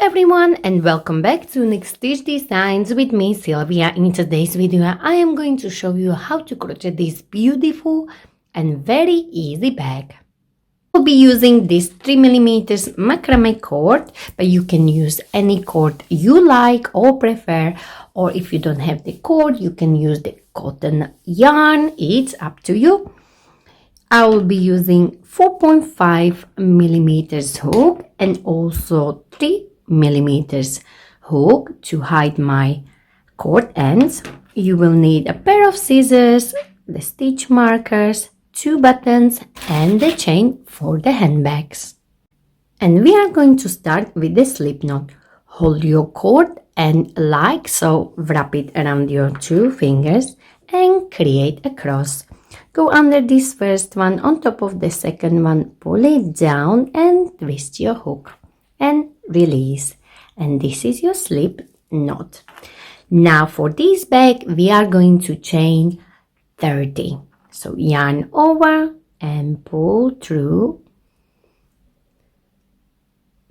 everyone, and welcome back to MAKE.THIS Designs with me, Sylvia. In today's video, I am going to show you how to crochet this beautiful and very easy bag. I'll be using this 3mm macrame cord, but you can use any cord you like or prefer, or if you don't have the cord, you can use the cotton yarn. It's up to you. I will be using 4.5mm hook and also 3mm hook to hide my cord ends. You will need a pair of scissors, the stitch markers, 2 buttons and the chain for the handbags. And we are going to start with the slip knot. Hold your cord and like so, wrap it around your 2 fingers and create a cross. Go under this first one, on top of the second one, pull it down and twist your hook and release. And this is your slip knot. Now for this bag, we are going to chain 30. So yarn over and pull through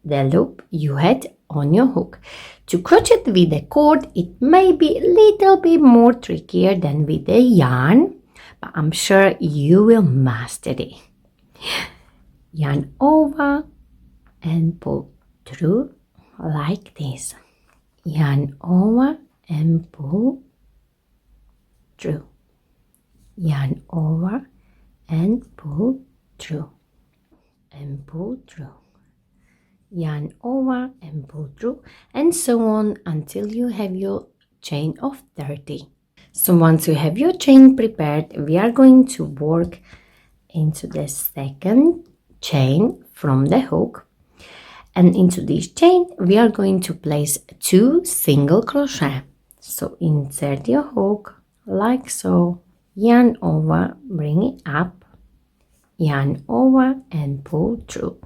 the loop you had on your hook. To crochet with the cord, it may be a little bit more trickier than with the yarn, but I'm sure you will master it. Yarn over and pull through like this. Yarn over and pull through. Yarn over and pull through and pull through. Yarn over and pull through, and so on until you have your chain of 30. So once you have your chain prepared, we are going to work into the second chain from the hook, and into this chain we are going to place 2 single crochet. So insert your hook like so, yarn over, bring it up, yarn over and pull through,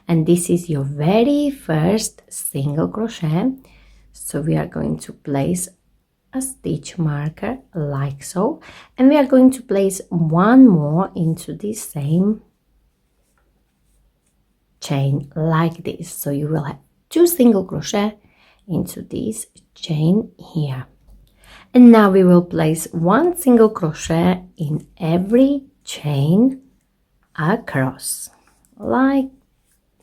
and this is your very first single crochet. So we are going to place a stitch marker like so, and we are going to place 1 more into the same chain like this. So you will have 2 single crochet into this chain here, and now we will place 1 single crochet in every chain across like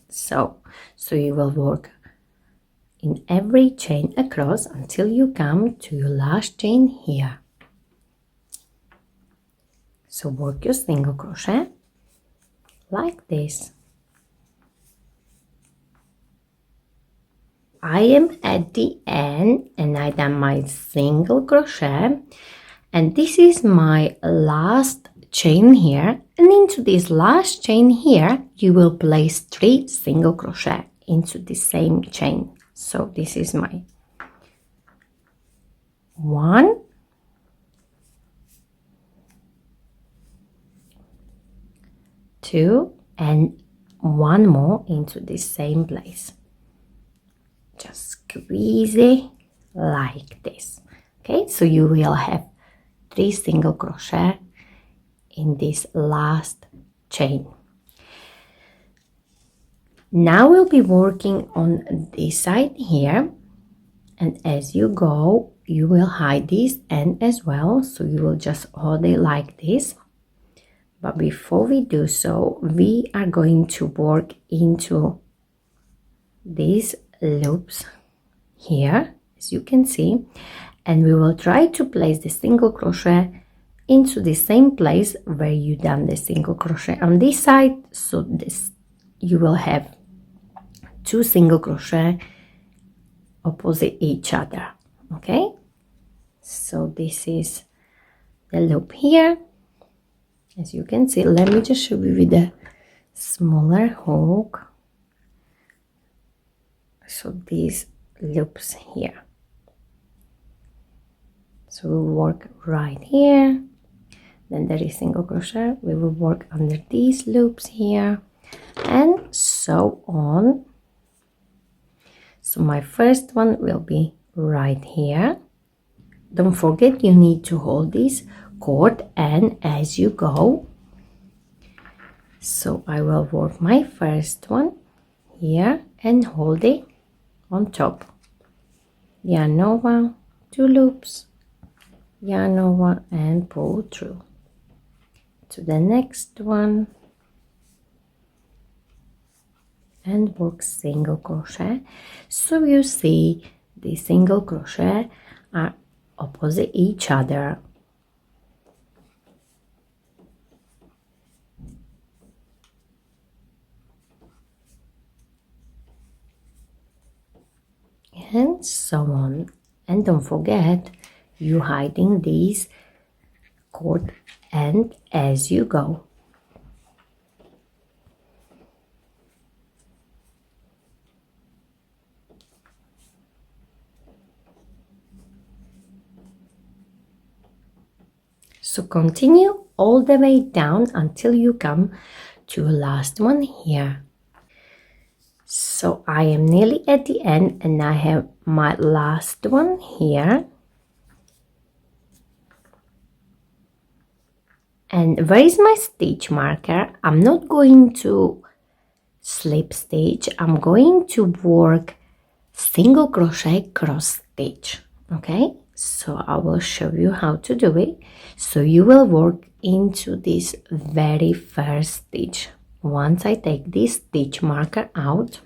so. So you will work in every chain across until you come to your last chain here. So work your single crochet like this. I am at the end and I done my single crochet, and this is my last chain here, and into this last chain here you will place 3 single crochet into the same chain. So this is my 1, 2 and 1 more into the same place. Just squeeze it like this. Okay, so you will have 3 single crochet in this last chain. Now we'll be working on this side here, and as you go you will hide this end as well, so you will just hold it like this. But before we do so, we are going to work into these loops here, as you can see, and we will try to place the single crochet into the same place where you done the single crochet on this side. So this you will have 2 single crochet opposite each other. Okay, so this is the loop here, as you can see. Let me just show you with the smaller hook. So these loops here, so we'll work right here, then there is single crochet, we will work under these loops here, and so on. So my first one will be right here. Don't forget you need to hold this cord and as you go. So I will work my first one here and hold it on top, yarn over, 2 loops, yarn over and pull through to the next one and work single crochet. So you see the single crochet are opposite each other. And so on. And don't forget, you hiding these cord end as you go. So continue all the way down until you come to the last one here. So I am nearly at the end and I have my last one here. And where is my stitch marker? I'm not going to slip stitch. I'm going to work single crochet cross stitch. Okay, so I will show you how to do it. So you will work into this very first stitch. Once I take this stitch marker out,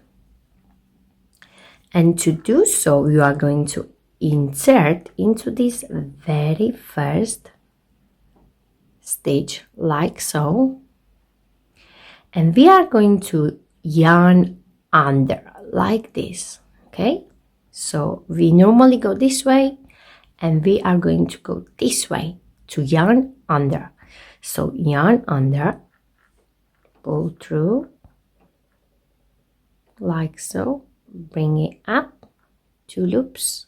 and to do so you are going to insert into this very first stitch like so, and we are going to yarn under like this. Okay, so we normally go this way and we are going to go this way to yarn under. So yarn under, pull through like so, bring it up, 2 loops,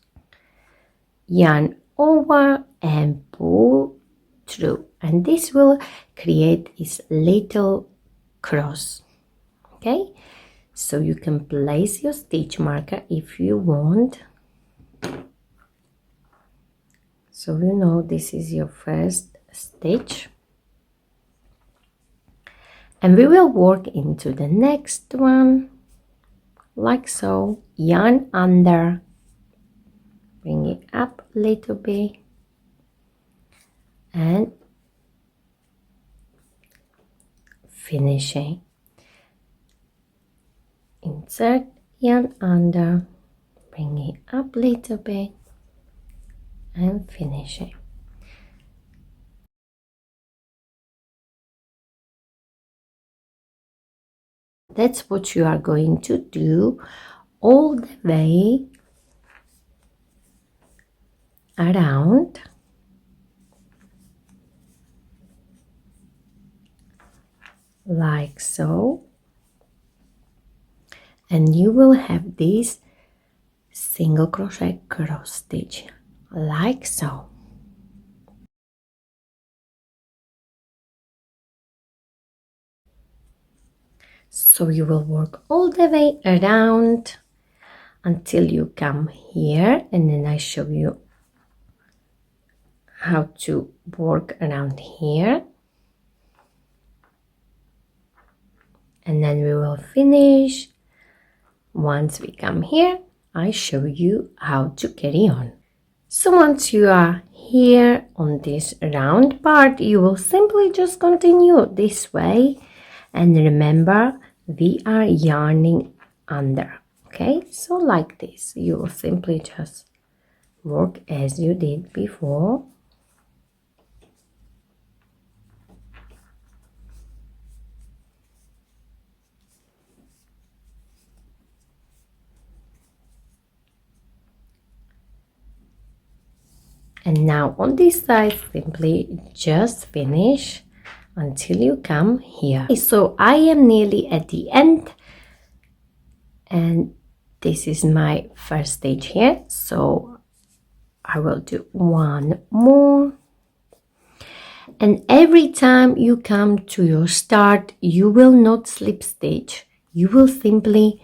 yarn over and pull through, and this will create this little cross. Okay, so you can place your stitch marker if you want. So you know this is your first stitch, and we will work into the next one like so, yarn under, bring it up a little bit and finishing. Insert, yarn under, bring it up a little bit and finishing. That's what you are going to do all the way around. Like so, and you will have this single crochet cross stitch like so. So you will work all the way around until you come here, and then I show you how to work around here, and then we will finish. Once we come here, I show you how to carry on. So once you are here on this round part, you will simply just continue this way, and remember we are yarning under. Okay, so like this, you will simply just work as you did before. And now on this side, simply just finish until you come here. So I am nearly at the end, and this is my first stage here. So I will do one more. And every time you come to your start, you will not slip stitch. You will simply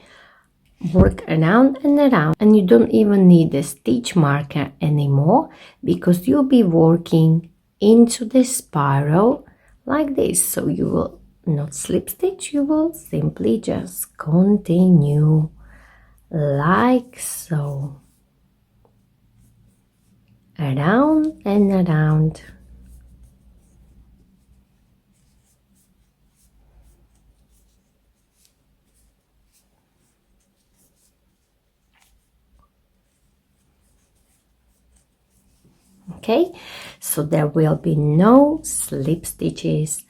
work around and around, and you don't even need a stitch marker anymore because you'll be working into the spiral like this. So you will not slip stitch, you will simply just continue like so, around and around. Okay, so there will be no slip stitches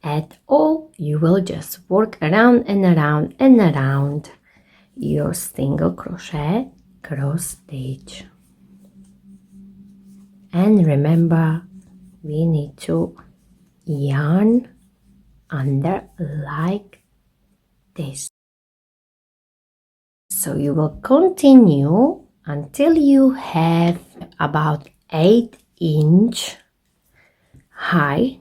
at all. You will just work around and around and around your single crochet cross stitch. And remember, we need to yarn under like this. So you will continue until you have about 8-inch high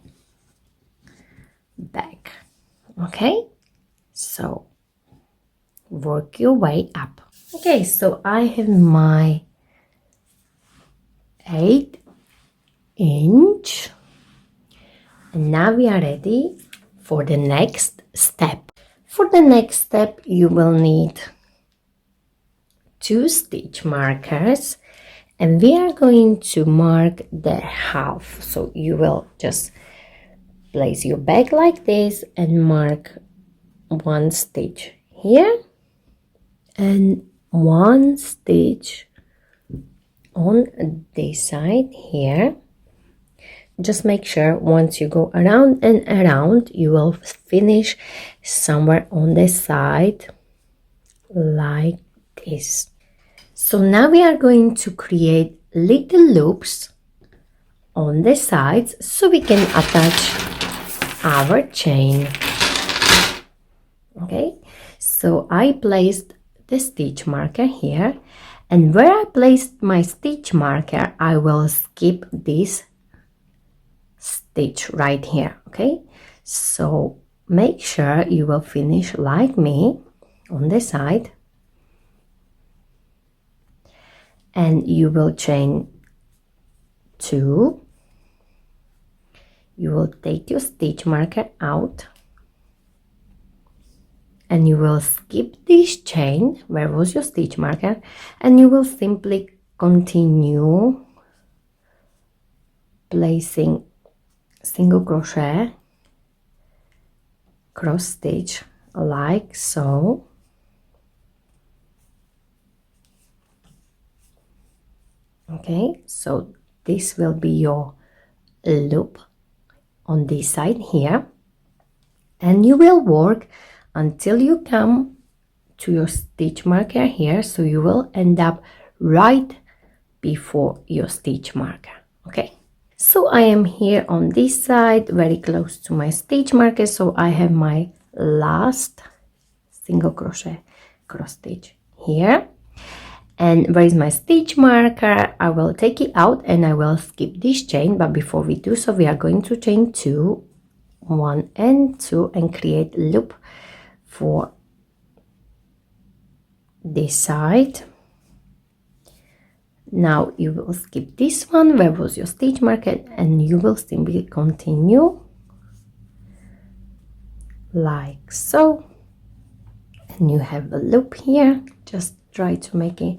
back. Okay, so work your way up. Okay, so I have my 8-inch, and now we are ready for the next step. For the next step, you will need 2 stitch markers, and we are going to mark the half. So you will just place your bag like this and mark 1 stitch here and 1 stitch on this side here. Just make sure once you go around and around, you will finish somewhere on the side like this. So now we are going to create little loops on the sides so we can attach our chain. Okay, so I placed the stitch marker here, and where I placed my stitch marker, I will skip this stitch right here. Okay, so make sure you will finish like me on the side, and you will chain 2. You will take your stitch marker out and you will skip this chain where was your stitch marker, and you will simply continue placing single crochet cross stitch like so. Okay, so this will be your loop on this side here, and you will work until you come to your stitch marker here, so you will end up right before your stitch marker. Okay, so I am here on this side very close to my stitch marker, so I have my last single crochet cross stitch here. And where is my stitch marker? I will take it out and I will skip this chain, but before we do so, we are going to chain 2, 1 and 2, and create a loop for this side. Now you will skip this one where was your stitch marker, and you will simply continue like so, and you have a loop here. Just try to make it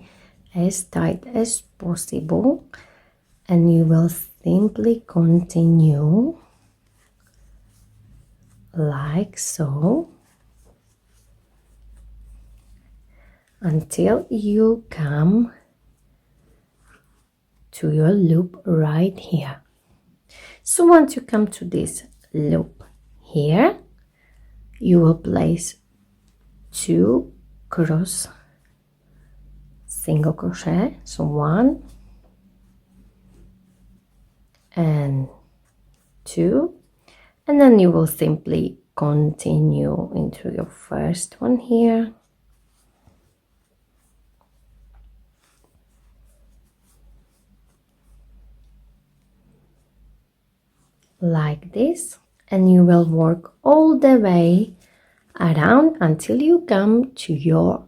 as tight as possible, and you will simply continue like so until you come to your loop right here. So once you come to this loop here, you will place 2 cross single crochet, so 1 and 2, and then you will simply continue into your first one here, like this, and you will work all the way around until you come to your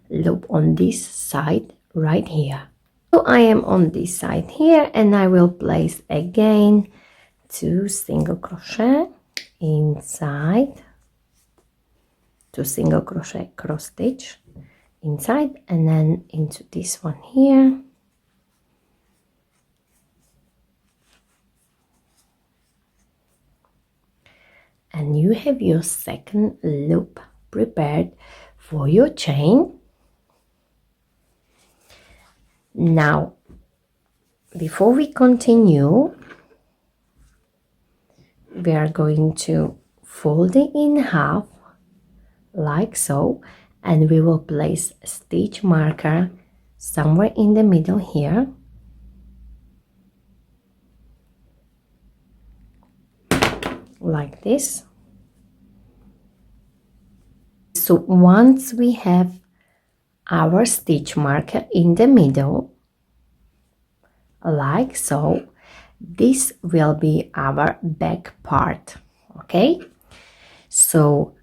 loop on this side right here. So I am on this side here, and I will place again 2 single crochet inside, 2 single crochet cross stitch inside and then into this one here. And you have your second loop prepared for your chain. Now, before we continue, we are going to fold it in half like so, and we will place a stitch marker somewhere in the middle here, like this. So once we have our stitch marker in the middle, like so, this will be our back part. Okay, so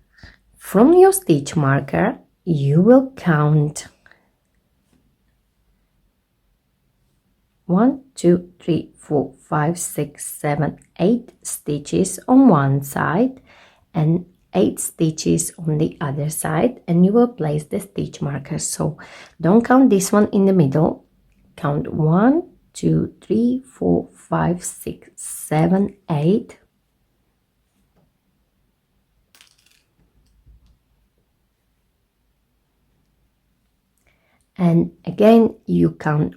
from your stitch marker you will count 1, 2, 3, 4, 5, 6, 7, 8 stitches on one side and 8 stitches on the other side, and you will place the stitch marker. So don't count this one in the middle, count 1, 2, 3, 4, 5, 6, 7, 8. And again you count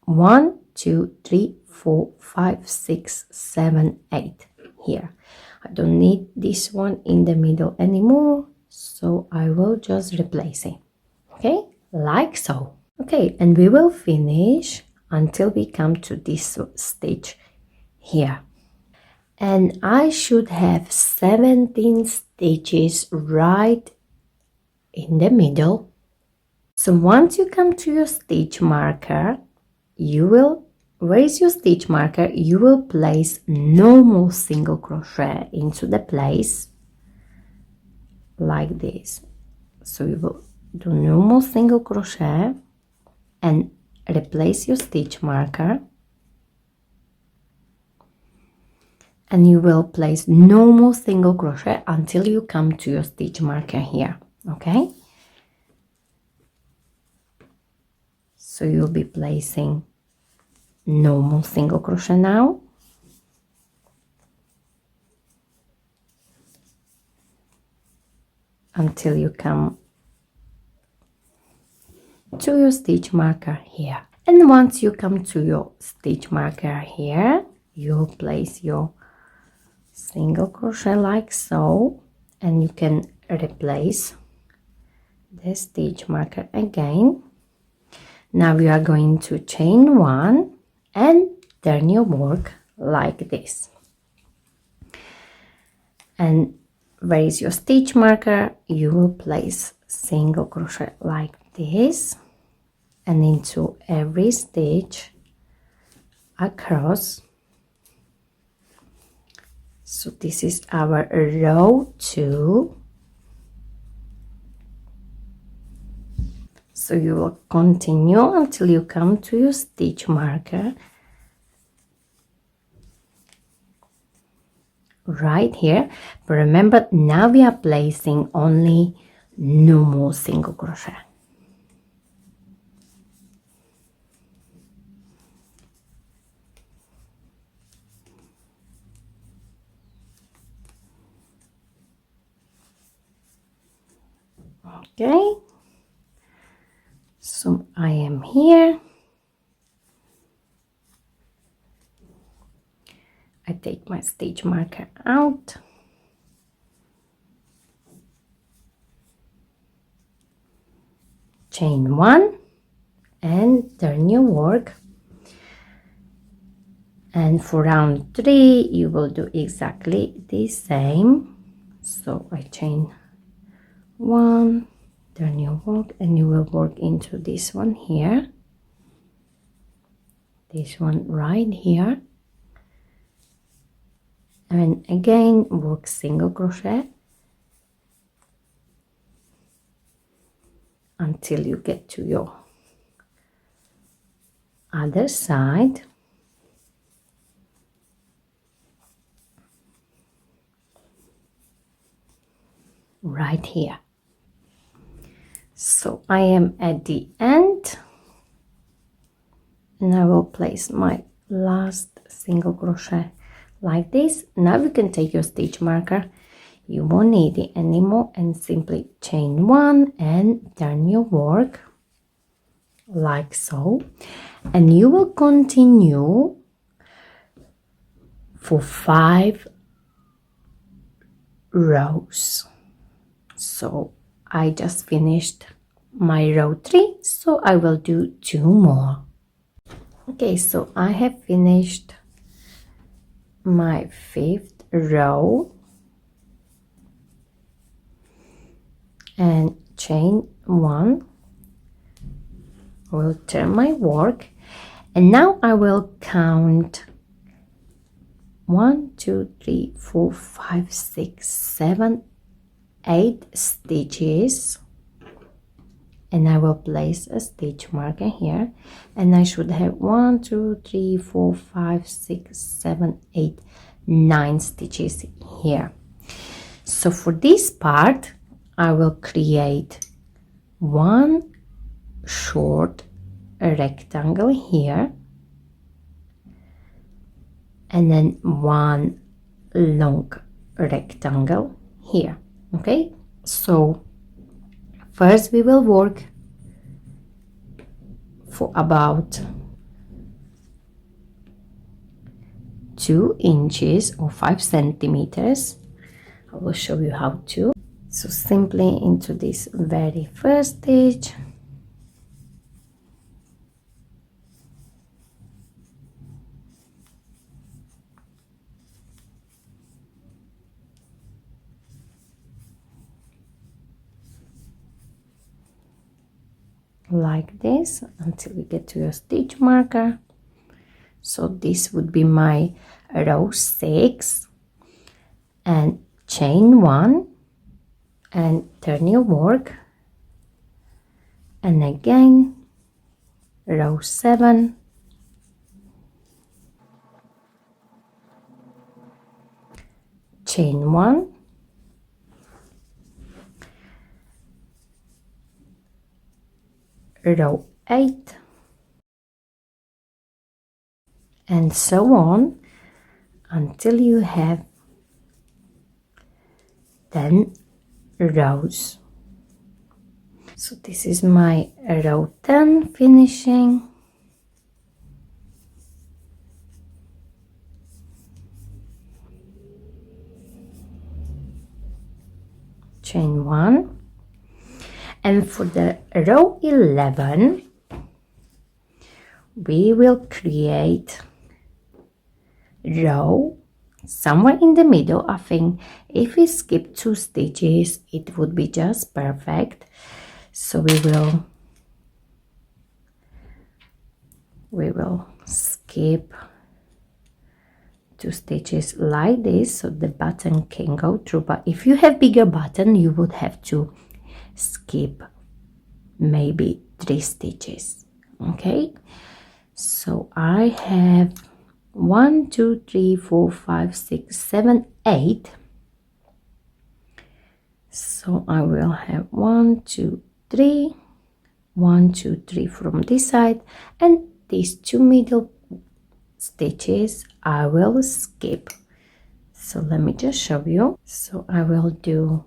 1, 2, 3, 4, 5, 6, 7, 8 here. I don't need this one in the middle anymore, so I will just replace it. Okay, like so. Okay, and we will finish until we come to this stitch here. And I should have 17 stitches right in the middle. So once you come to your stitch marker, you will, where is your stitch marker? You will place normal single crochet into the place like this. So you will do normal single crochet and replace your stitch marker, and you will place normal single crochet until you come to your stitch marker here. Okay, so you'll be placing normal single crochet now, until you come to your stitch marker here. And once you come to your stitch marker here, you'll place your single crochet like so, and you can replace the stitch marker again. Now we are going to chain 1 and turn your work like this. And where is your stitch marker? You will place single crochet like this, and into every stitch across. So this is our row 2. So you will continue until you come to your stitch marker right here. But remember, now we are placing only normal single crochet. Okay, so I am here. I take my stitch marker out, chain 1 and turn your work. And for round 3 you will do exactly the same. So I chain 1, turn your work, and you will work into this one here, this one right here, and again work single crochet until you get to your other side. Right here. So I am at the end, and I will place my last single crochet like this. Now you can take your stitch marker, you won't need it anymore, and simply chain one and turn your work like so, and you will continue for 5 rows. So I just finished my row 3, so I will do 2 more. Okay, so I have finished my 5th row and chain 1. I will turn my work, and now I will count 1, 2, 3, 4, 5, 6, 7, 8 stitches, and I will place a stitch marker here, and I should have 1, 2, 3, 4, 5, 6, 7, 8, 9 stitches here. So for this part I will create one short rectangle here, and then one long rectangle here. Okay, so first we will work for about 2 inches or 5 centimeters. I will show you how to. So simply into this very first stitch, like this until we get to your stitch marker. So this would be my row 6, and chain 1 and turn your work, and again row 7, chain 1, row 8, and so on until you have 10 rows. So this is my row 10 finishing. Chain 1, and for the row 11 we will create row somewhere in the middle. I think if we skip 2 stitches it would be just perfect. So we will skip 2 stitches like this so the button can go through, but if you have bigger button you would have to skip maybe 3 stitches. Okay, so I have 1, 2, 3, 4, 5, 6, 7, 8. So I will have 1, 2, 3, 1, 2, 3 from this side, and these 2 middle stitches I will skip. So let me just show you. So I will do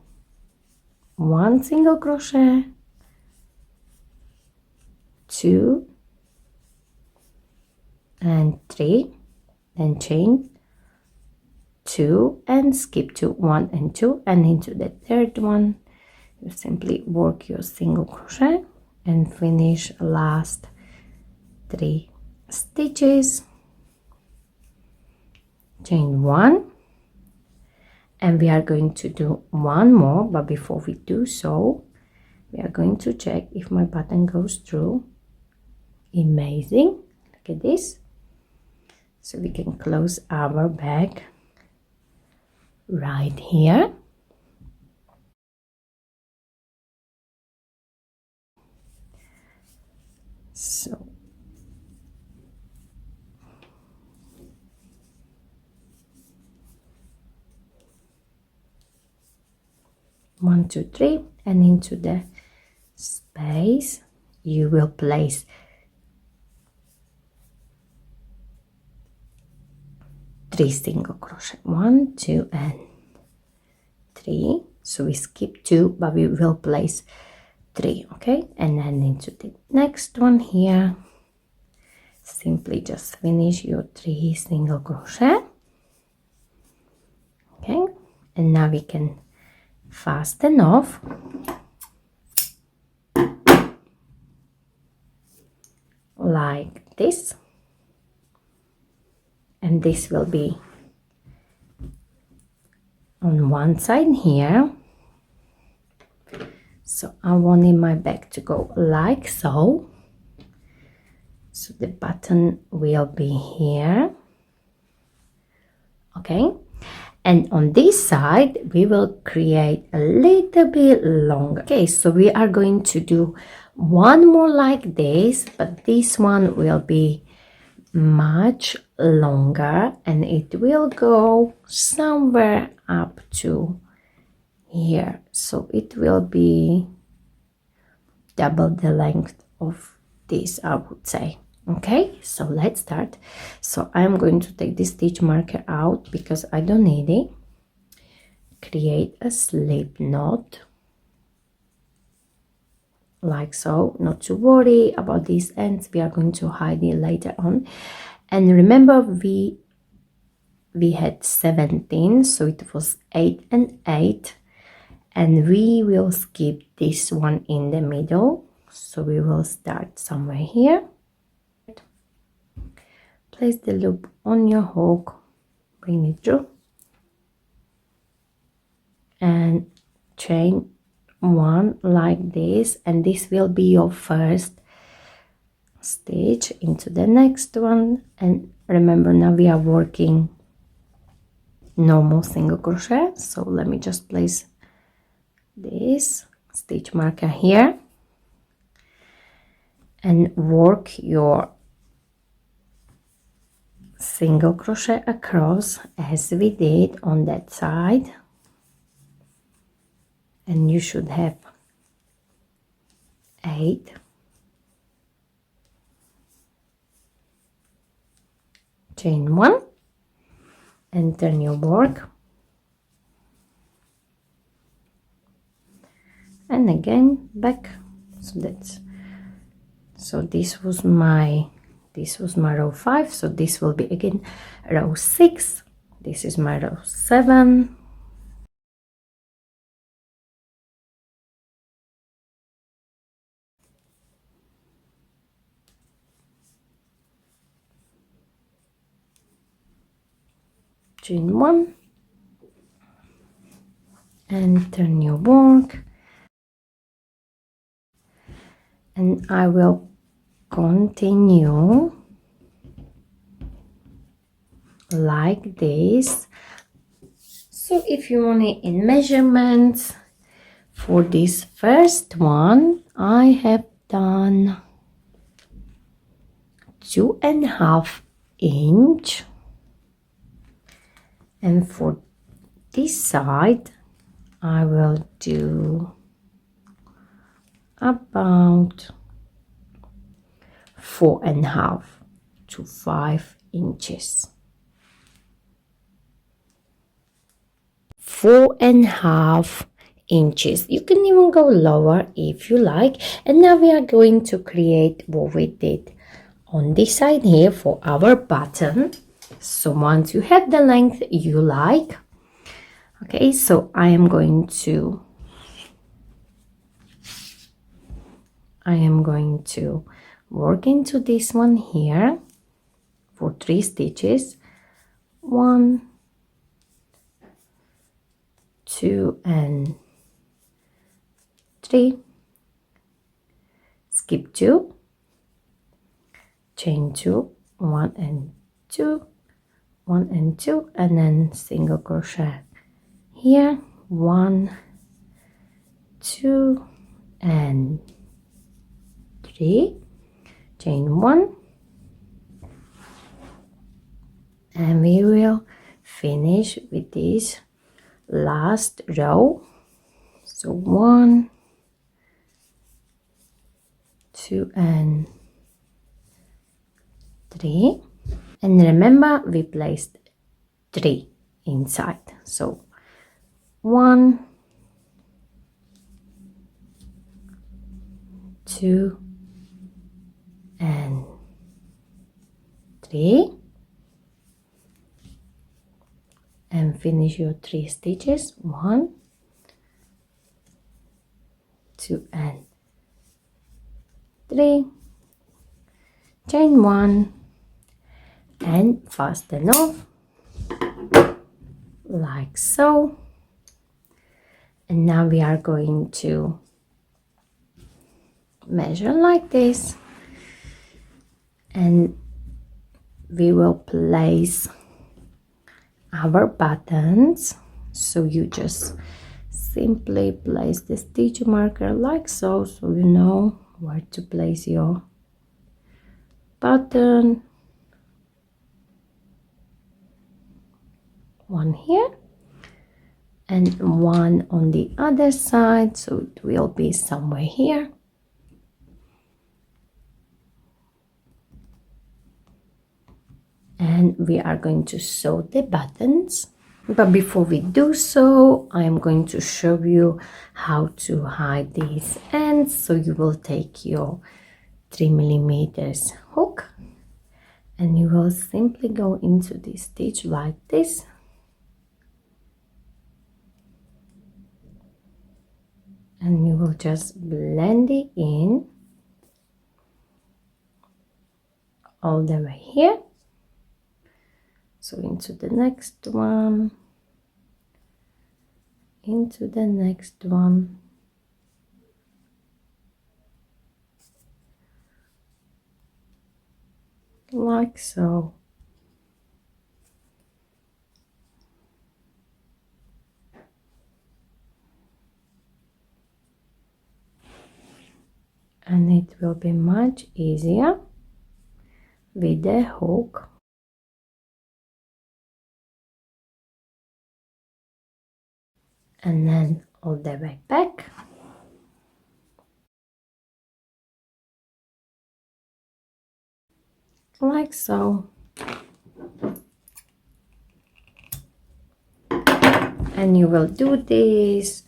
1 single crochet, 2 and 3, then chain 2 and skip to 1 and 2, and into the third one you simply work your single crochet and finish last 3 stitches, chain 1, and we are going to do 1 more, but before we do so we are going to check if my button goes through. Amazing, look at this. So we can close our bag right here. So one, two, three, and into the space, you will place 3 single crochet, 1, 2 and 3. So we skip 2, but we will place 3. Okay, and then into the next one here, simply just finish your 3 single crochet. Okay, and now we can fasten off like this, and this will be on one side here. So I wanted my bag to go like so. So the button will be here. Okay, and on this side we will create a little bit longer. Okay, so we are going to do one more like this, but this one will be much longer and it will go somewhere up to here. So it will be double the length of this, I would say. Okay, so let's start. So I'm going to take this stitch marker out because I don't need it. Create a slip knot like so. Not to worry about these ends, we are going to hide it later on. And remember, we had 17, so it was 8 and 8, and we will skip this one in the middle. So we will start somewhere here. Place the loop on your hook, bring it through, and chain 1 like this, and this will be your first stitch into the next one. And remember, now we are working normal single crochet. So let me just place this stitch marker here and work your single crochet across as we did on that side, and you should have 8. Chain 1 and turn your work, and again back. So this was my row 5, so this will be again row 6. This is my row 7. Chain 1 and turn your work, and I will continue like this. So if you want it in measurements for this first one, I have done 2.5 inch, and for this side I will do about 4.5 to 5 inches. 4.5 inches. You can even go lower if you like. And now we are going to create what we did on this side here for our button. So once you have the length you like, okay, so I am going to work into this one here for 3 stitches, 1, 2 and 3, skip 2, chain 2, 1 and 2, 1 and 2, and then single crochet here, 1, 2 and 3, chain 1, and we will finish with this last row. So 1, 2 and 3, and remember we placed 3 inside, so 1, 2 and 3, and finish your 3 stitches. 1, 2 and 3, chain 1 and fasten off like so. And now we are going to measure like this, and we will place our buttons. So you just simply place the stitch marker like so, so you know where to place your button. One here and one on the other side, so it will be somewhere here. And we are going to sew the buttons. But before we do so, I am going to show you how to hide these ends. So you will take your 3mm hook and you will simply go into this stitch like this. And you will just blend it in all the way here. So into the next one, into the next one, like so. And it will be much easier with the hook. And then all the way back. Like so. And you will do this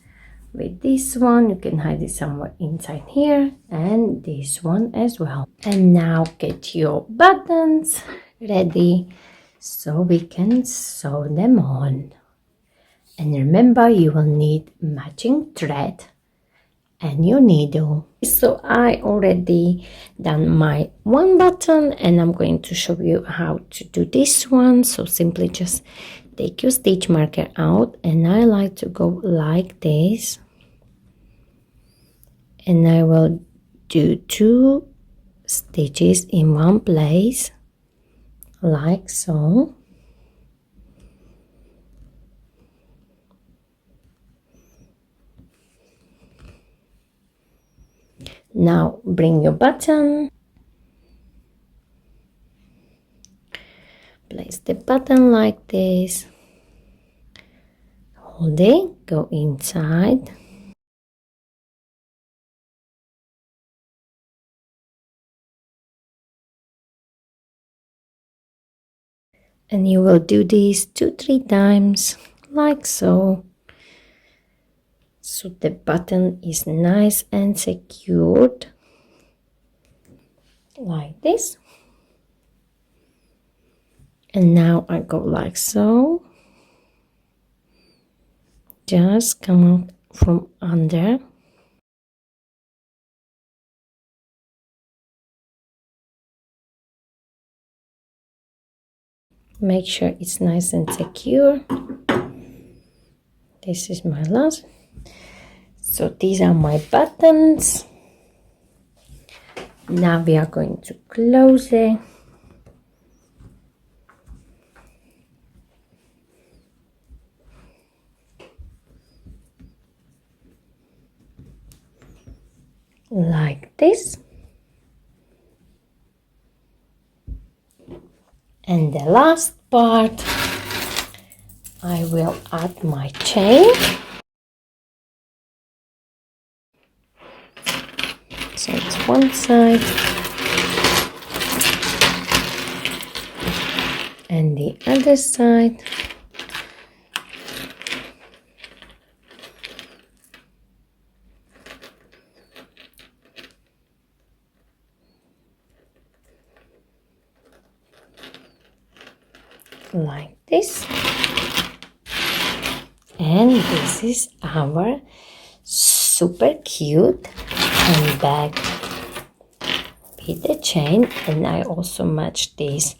with this one. You can hide it somewhere inside here, and this one as well. And now get your buttons ready so we can sew them on. And remember, you will need matching thread and your needle. So I already done my one button, and I'm going to show you how to do this one. So simply just take your stitch marker out, and I like to go like this, and I will do 2 stitches in one place like so. Now bring your button, place the button like this, hold it, go inside, and you will do this 2-3 times like so. So the button is nice and secured like this. And now I go like so, just come out from under, make sure it's nice and secure. This is my last. So these are my buttons. Now we are going to close it. Like this. And the last part, I will add my chain. So it's 1 one side and the other side. Like this. And this is our super cute handbag with the chain, and I also match these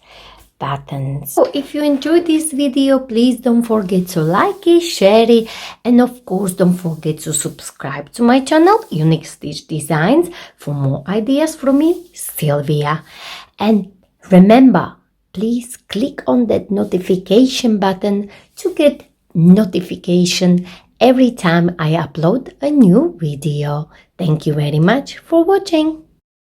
buttons. So if you enjoyed this video, please don't forget to like it, share it, and of course don't forget to subscribe to my channel, Unique Stitch Designs, for more ideas from me, Sylvia. And remember, please click on that notification button to get notification every time I upload a new video. Thank you very much for watching.